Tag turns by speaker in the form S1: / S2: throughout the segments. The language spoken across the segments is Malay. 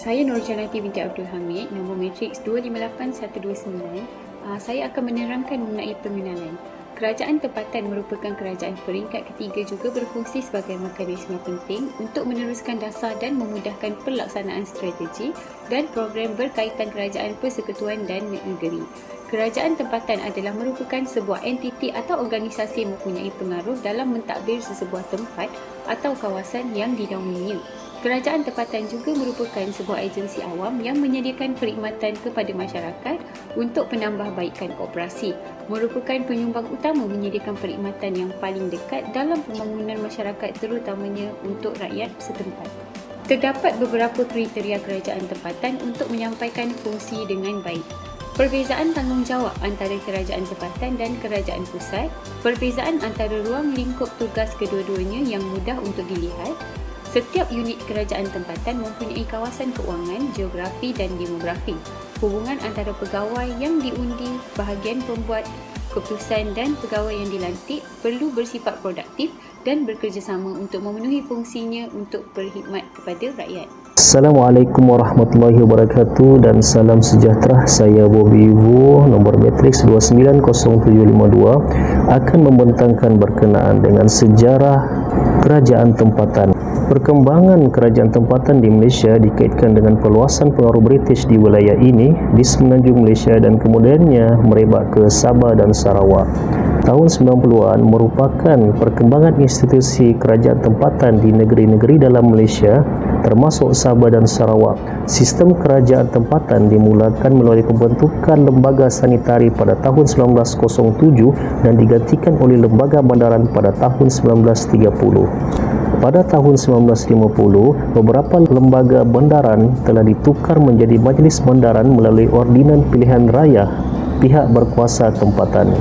S1: Saya Nurjanati binti Abdul Hamid, nombor matriks 258129. Saya akan menerangkan mengenai pengenalan. Kerajaan tempatan merupakan kerajaan peringkat ketiga juga berfungsi sebagai mekanisme penting untuk meneruskan dasar dan memudahkan pelaksanaan strategi dan program berkaitan kerajaan persekutuan dan negeri. Kerajaan tempatan adalah merupakan sebuah entiti atau organisasi mempunyai pengaruh dalam mentadbir sesebuah tempat atau kawasan yang dinaunginya. Kerajaan tempatan juga merupakan sebuah agensi awam yang menyediakan perkhidmatan kepada masyarakat untuk penambahbaikan koperasi. Merupakan penyumbang utama menyediakan perkhidmatan yang paling dekat dalam pembangunan masyarakat terutamanya untuk rakyat setempat. Terdapat beberapa kriteria kerajaan tempatan untuk menyampaikan fungsi dengan baik. Perbezaan tanggungjawab antara kerajaan tempatan dan kerajaan pusat, perbezaan antara ruang lingkup tugas kedua-duanya yang mudah untuk dilihat. Setiap unit kerajaan tempatan mempunyai kawasan keuangan, geografi dan demografi. Hubungan antara pegawai yang diundi, bahagian pembuat keputusan dan pegawai yang dilantik perlu bersifat produktif dan bekerjasama untuk memenuhi fungsinya untuk berkhidmat kepada rakyat.
S2: Assalamualaikum warahmatullahi wabarakatuh dan salam sejahtera. Saya Bobby Wu, nombor matriks 290752, akan membentangkan berkenaan dengan sejarah kerajaan tempatan. Perkembangan kerajaan tempatan di Malaysia dikaitkan dengan perluasan pengaruh British di wilayah ini di semenanjung Malaysia dan kemudiannya merebak ke Sabah dan Sarawak. Tahun 90-an merupakan perkembangan institusi kerajaan tempatan di negeri-negeri dalam Malaysia termasuk Sabah dan Sarawak. Sistem kerajaan tempatan dimulakan melalui pembentukan lembaga sanitari pada tahun 1907 dan digantikan oleh lembaga bandaran pada tahun 1930. Pada tahun 1950, beberapa lembaga bandaran telah ditukar menjadi majlis bandaran melalui ordinan pilihan raya pihak berkuasa tempatan.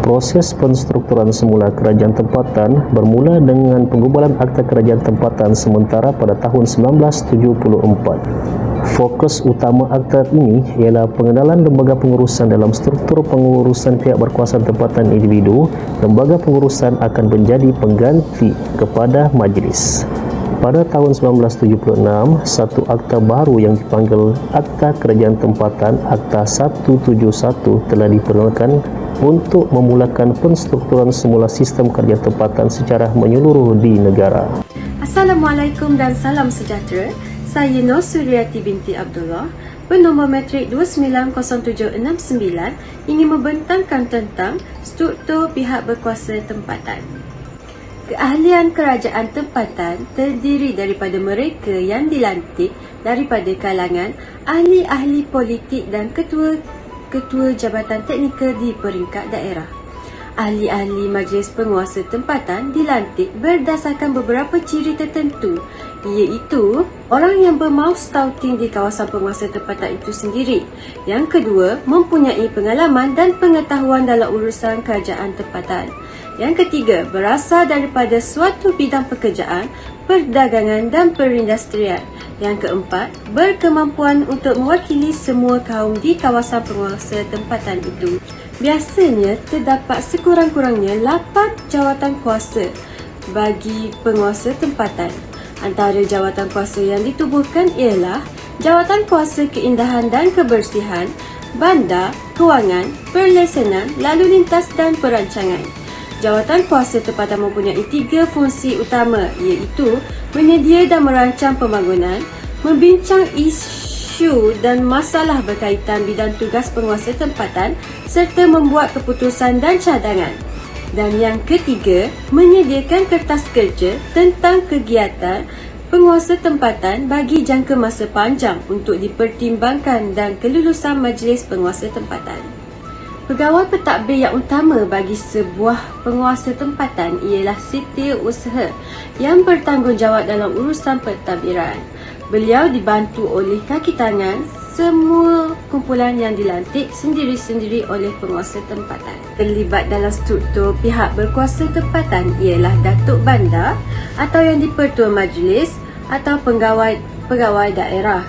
S2: Proses penstrukturan semula kerajaan tempatan bermula dengan penggubalan Akta Kerajaan Tempatan sementara pada tahun 1974. Fokus utama akta ini ialah pengenalan lembaga pengurusan dalam struktur pengurusan pihak berkuasa tempatan individu. Lembaga pengurusan akan menjadi pengganti kepada majlis. Pada tahun 1976, satu akta baru yang dipanggil Akta Kerajaan Tempatan, Akta 171, telah diperkenalkan untuk memulakan penstrukturan semula sistem kerajaan tempatan secara menyeluruh di negara.
S3: Assalamualaikum dan salam sejahtera. Saya Nur Suryati binti Abdullah, bernombor matrik 290769, ingin membentangkan tentang struktur pihak berkuasa tempatan. Keahlian kerajaan tempatan terdiri daripada mereka yang dilantik daripada kalangan ahli-ahli politik dan ketua-ketua jabatan teknikal di peringkat daerah. Ahli-ahli majlis penguasa tempatan dilantik berdasarkan beberapa ciri tertentu, iaitu orang yang bermaustautin di kawasan penguasa tempatan itu sendiri. Yang kedua, mempunyai pengalaman dan pengetahuan dalam urusan kerajaan tempatan. Yang ketiga, berasal daripada suatu bidang pekerjaan, perdagangan dan perindustrian. Yang keempat, berkemampuan untuk mewakili semua kaum di kawasan penguasa tempatan itu. Biasanya terdapat sekurang-kurangnya 8 jawatan kuasa bagi penguasa tempatan. Antara jawatan kuasa yang ditubuhkan ialah jawatan kuasa keindahan dan kebersihan, bandar, kewangan, perlesenan, lalu lintas dan perancangan. Jawatan kuasa tempatan mempunyai 3 fungsi utama, iaitu menyedia dan merancang pembangunan, membincang isu dan masalah berkaitan bidang tugas penguasa tempatan serta membuat keputusan dan cadangan. Dan yang ketiga, menyediakan kertas kerja tentang kegiatan penguasa tempatan bagi jangka masa panjang untuk dipertimbangkan dan kelulusan majlis penguasa tempatan. Pegawai pentadbir yang utama bagi sebuah penguasa tempatan ialah setiausaha yang bertanggungjawab dalam urusan pentadbiran. Beliau dibantu oleh kaki tangan semua kumpulan yang dilantik sendiri-sendiri oleh penguasa tempatan. Terlibat dalam struktur pihak berkuasa tempatan ialah Datuk Bandar atau yang di-Pertua Majlis atau pegawai daerah.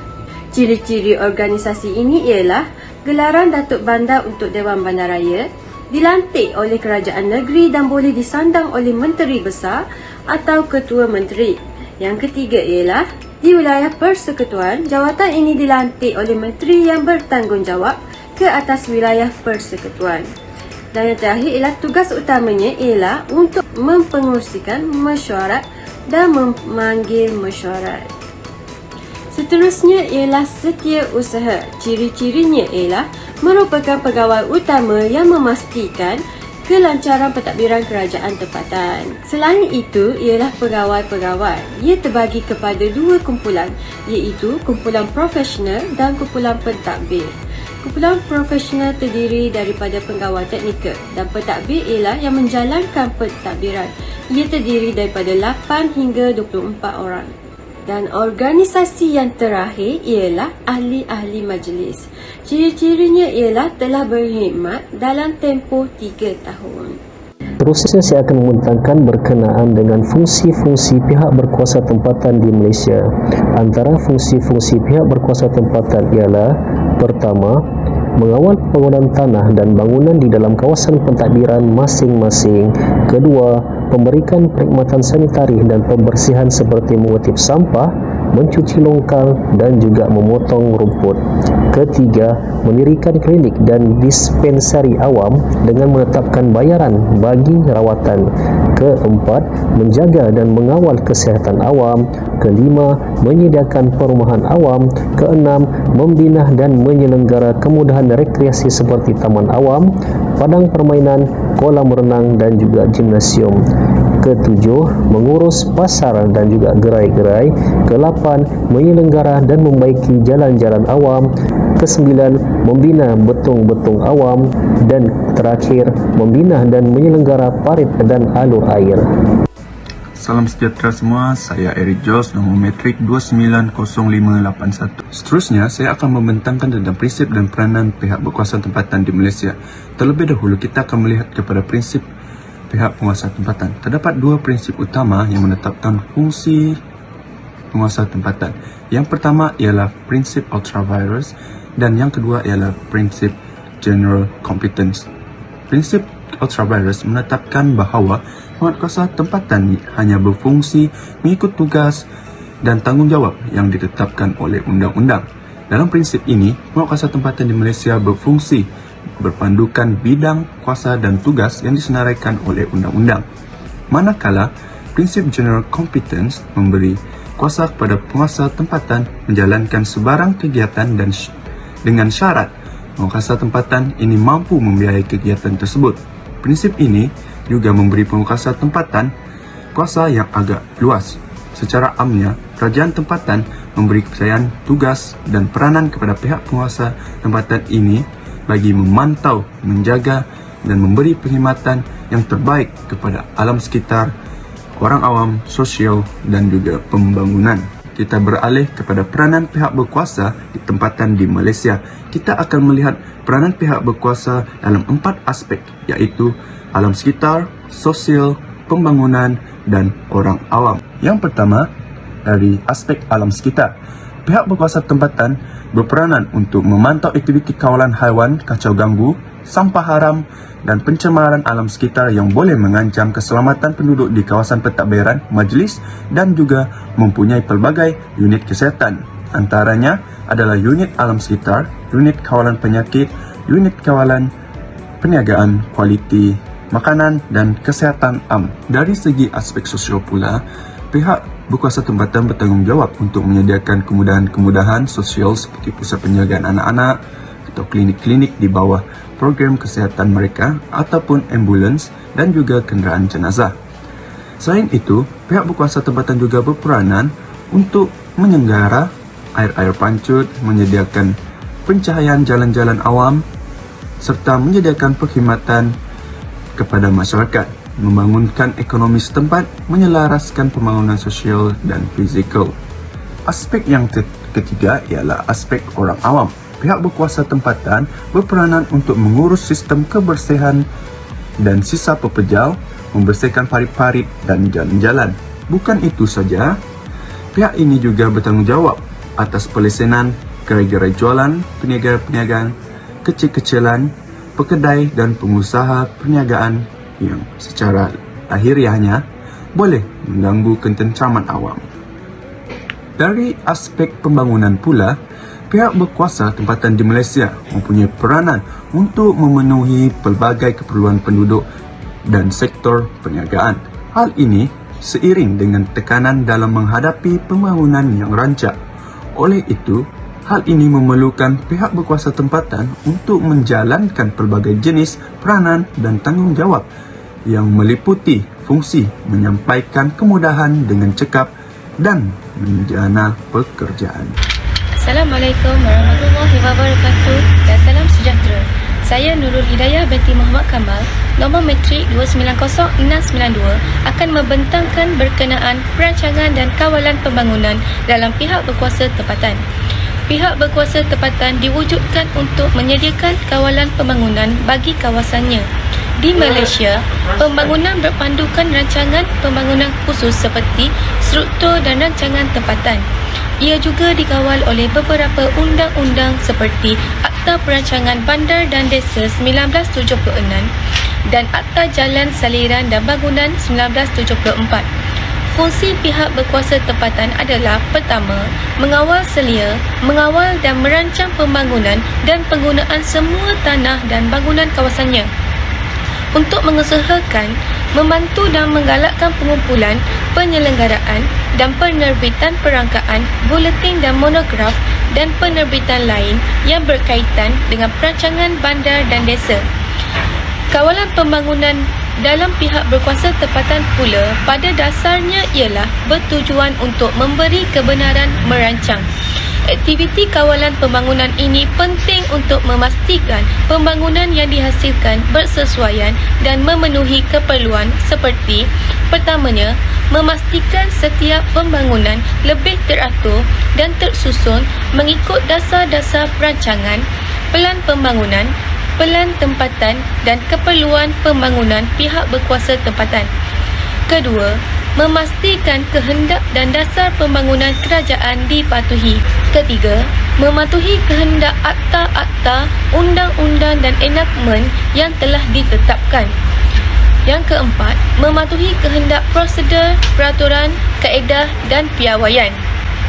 S3: Ciri-ciri organisasi ini ialah gelaran Datuk Bandar untuk Dewan Bandaraya, dilantik oleh kerajaan negeri dan boleh disandang oleh Menteri Besar atau Ketua Menteri. Yang ketiga ialah Di wilayah persekutuan, jawatan ini dilantik oleh menteri yang bertanggungjawab ke atas wilayah persekutuan. Dan yang terakhir ialah tugas utamanya ialah untuk mempengerusikan mesyuarat dan memanggil mesyuarat. Seterusnya ialah setiausaha. Ciri-cirinya ialah merupakan pegawai utama yang memastikan kelancaran pentadbiran kerajaan tempatan. Selain itu ialah pegawai-pegawai. Ia terbagi kepada dua kumpulan, iaitu kumpulan profesional dan kumpulan pentadbir. Kumpulan profesional terdiri daripada pegawai teknikal dan pentadbir ialah yang menjalankan pentadbiran. Ia terdiri daripada 8 hingga 24 orang. Dan organisasi yang terakhir ialah ahli-ahli majlis. Ciri-cirinya ialah telah berkhidmat dalam tempoh 3 tahun.
S2: Terusnya saya akan membentangkan berkenaan dengan fungsi-fungsi pihak berkuasa tempatan di Malaysia. Antara fungsi-fungsi pihak berkuasa tempatan ialah: pertama, mengawal pembangunan tanah dan bangunan di dalam kawasan pentadbiran masing-masing. Kedua, memberikan perkhidmatan sanitari dan pembersihan seperti mengutip sampah, mencuci longkang dan juga memotong rumput. Ketiga, mendirikan klinik dan dispensari awam dengan menetapkan bayaran bagi rawatan. Keempat, menjaga dan mengawal kesihatan awam. Kelima, menyediakan perumahan awam. Keenam, membina dan menyelenggara kemudahan rekreasi seperti taman awam, padang permainan, kolam renang dan juga gimnasium. Ketujuh, mengurus pasar dan juga gerai-gerai. Kelapan, menyelenggara dan membaiki jalan-jalan awam. Kesembilan, membina betung-betung awam. Dan terakhir, membina dan menyelenggara parit dan alur air.
S4: Salam sejahtera semua, saya Eric Jos, nombor metrik 290581. Seterusnya, saya akan membentangkan tentang prinsip dan peranan pihak berkuasa tempatan di Malaysia. Terlebih dahulu, kita akan melihat kepada prinsip pihak penguasa tempatan. Terdapat dua prinsip utama yang menetapkan fungsi penguasa tempatan. Yang pertama ialah prinsip ultra vires dan yang kedua ialah prinsip general competence. Prinsip ultra vires menetapkan bahawa penguasa tempatan hanya berfungsi mengikut tugas dan tanggungjawab yang ditetapkan oleh undang-undang. Dalam prinsip ini, penguasa tempatan di Malaysia berfungsi berpandukan bidang kuasa dan tugas yang disenaraikan oleh undang-undang. Manakala prinsip general competence memberi kuasa kepada penguasa tempatan menjalankan sebarang kegiatan dan dengan syarat penguasa tempatan ini mampu membiayai kegiatan tersebut. Prinsip ini juga memberi penguasa tempatan kuasa yang agak luas. Secara amnya, kerajaan tempatan memberi kepercayaan tugas dan peranan kepada pihak penguasa tempatan ini bagi memantau, menjaga dan memberi perkhidmatan yang terbaik kepada alam sekitar, orang awam, sosial dan juga pembangunan. Kita beralih kepada peranan pihak berkuasa di tempatan di Malaysia. Kita akan melihat peranan pihak berkuasa dalam 4 aspek, iaitu alam sekitar, sosial, pembangunan dan orang awam. Yang pertama, dari aspek alam sekitar. Pihak berkuasa tempatan berperanan untuk memantau aktiviti kawalan haiwan kacau ganggu, sampah haram dan pencemaran alam sekitar yang boleh mengancam keselamatan penduduk di kawasan pentadbiran, majlis dan juga mempunyai pelbagai unit kesihatan. Antaranya adalah unit alam sekitar, unit kawalan penyakit, unit kawalan perniagaan, kualiti makanan dan kesihatan am. Dari segi aspek sosial pula, pihak berkuasa tempatan bertanggungjawab untuk menyediakan kemudahan-kemudahan sosial seperti pusat penjagaan anak-anak atau klinik-klinik di bawah program kesihatan mereka ataupun ambulans dan juga kenderaan jenazah. Selain itu, pihak berkuasa tempatan juga berperanan untuk menyelenggara air-air pancut, menyediakan pencahayaan jalan-jalan awam serta menyediakan perkhidmatan kepada masyarakat, membangunkan ekonomi setempat, menyelaraskan pembangunan sosial dan fizikal. Aspek yang ketiga ialah aspek orang awam. Pihak berkuasa tempatan berperanan untuk mengurus sistem kebersihan dan sisa pepejal, membersihkan parit-parit dan jalan-jalan. Bukan itu saja, pihak ini juga bertanggungjawab atas pelesenan gerai-gerai jualan, peniaga-peniagaan kecil-kecilan, pekedai dan pengusaha perniagaan yang secara lahiriahnya boleh mengganggu ketenteraman awam. Dari aspek pembangunan pula, pihak berkuasa tempatan di Malaysia mempunyai peranan untuk memenuhi pelbagai keperluan penduduk dan sektor perniagaan. Hal ini seiring dengan tekanan dalam menghadapi pembangunan yang rancak. Oleh itu, hal ini memerlukan pihak berkuasa tempatan untuk menjalankan pelbagai jenis peranan dan tanggungjawab yang meliputi fungsi menyampaikan kemudahan dengan cekap dan menjana pekerjaan.
S5: Assalamualaikum warahmatullahi wabarakatuh dan salam sejahtera. Saya Nurul Hidayah binti Muhammad Kamal, nombor matrik 290692 akan membentangkan berkenaan perancangan dan kawalan pembangunan dalam pihak berkuasa tempatan. Pihak berkuasa tempatan diwujudkan untuk menyediakan kawalan pembangunan bagi kawasannya. Di Malaysia, pembangunan berpandukan rancangan pembangunan khusus seperti struktur dan rancangan tempatan. Ia juga dikawal oleh beberapa undang-undang seperti Akta Perancangan Bandar dan Desa 1976 dan Akta Jalan Saliran dan Bangunan 1974. Fungsi pihak berkuasa tempatan adalah pertama, mengawal selia, mengawal dan merancang pembangunan dan penggunaan semua tanah dan bangunan kawasannya. Untuk mengusahakan, membantu dan menggalakkan pengumpulan, penyelenggaraan dan penerbitan perangkaan, buletin dan monograf dan penerbitan lain yang berkaitan dengan perancangan bandar dan desa. Kawalan pembangunan dalam pihak berkuasa tempatan pula pada dasarnya ialah bertujuan untuk memberi kebenaran merancang. Aktiviti kawalan pembangunan ini penting untuk memastikan pembangunan yang dihasilkan bersesuaian dan memenuhi keperluan seperti pertamanya, memastikan setiap pembangunan lebih teratur dan tersusun mengikut dasar-dasar perancangan, pelan pembangunan, pelan tempatan dan keperluan pembangunan pihak berkuasa tempatan. Kedua, memastikan kehendak dan dasar pembangunan kerajaan dipatuhi. Ketiga, mematuhi kehendak akta-akta, undang-undang dan enakmen yang telah ditetapkan. Yang keempat, mematuhi kehendak prosedur, peraturan, kaedah dan piawaian.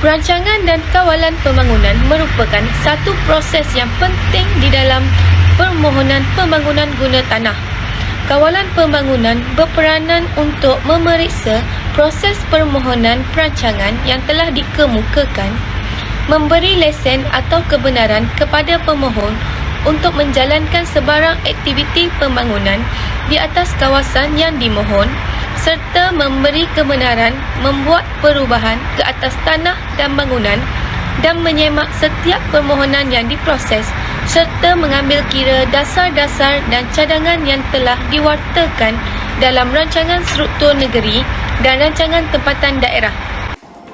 S5: Perancangan dan kawalan pembangunan merupakan satu proses yang penting di dalam permohonan pembangunan guna tanah. Kawalan pembangunan berperanan untuk memeriksa proses permohonan perancangan yang telah dikemukakan, memberi lesen atau kebenaran kepada pemohon untuk menjalankan sebarang aktiviti pembangunan di atas kawasan yang dimohon, serta memberi kebenaran membuat perubahan ke atas tanah dan bangunan dan menyemak setiap permohonan yang diproses serta mengambil kira dasar-dasar dan cadangan yang telah diwartakan dalam rancangan struktur negeri dan rancangan tempatan daerah.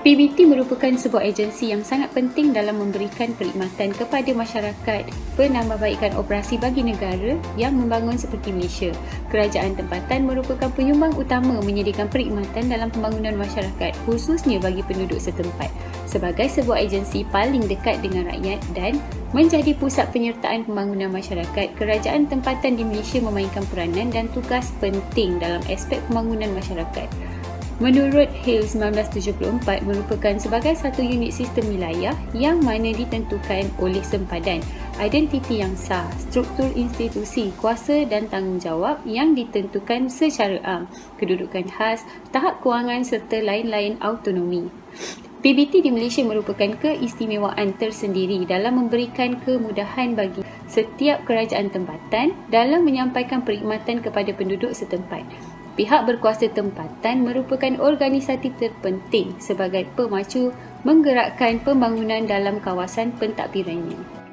S1: PBT merupakan sebuah agensi yang sangat penting dalam memberikan perkhidmatan kepada masyarakat penambahbaikan operasi bagi negara yang membangun seperti Malaysia. Kerajaan tempatan merupakan penyumbang utama menyediakan perkhidmatan dalam pembangunan masyarakat, khususnya bagi penduduk setempat. Sebagai sebuah agensi paling dekat dengan rakyat dan menjadi pusat penyertaan pembangunan masyarakat, kerajaan tempatan di Malaysia memainkan peranan dan tugas penting dalam aspek pembangunan masyarakat. Menurut HAIL 1974 merupakan sebagai satu unit sistem wilayah yang mana ditentukan oleh sempadan, identiti yang sah, struktur institusi, kuasa dan tanggungjawab yang ditentukan secara am, kedudukan khas, tahap kewangan serta lain-lain autonomi. PBT di Malaysia merupakan keistimewaan tersendiri dalam memberikan kemudahan bagi setiap kerajaan tempatan dalam menyampaikan perkhidmatan kepada penduduk setempat. Pihak berkuasa tempatan merupakan organisasi terpenting sebagai pemacu menggerakkan pembangunan dalam kawasan pentadbirannya.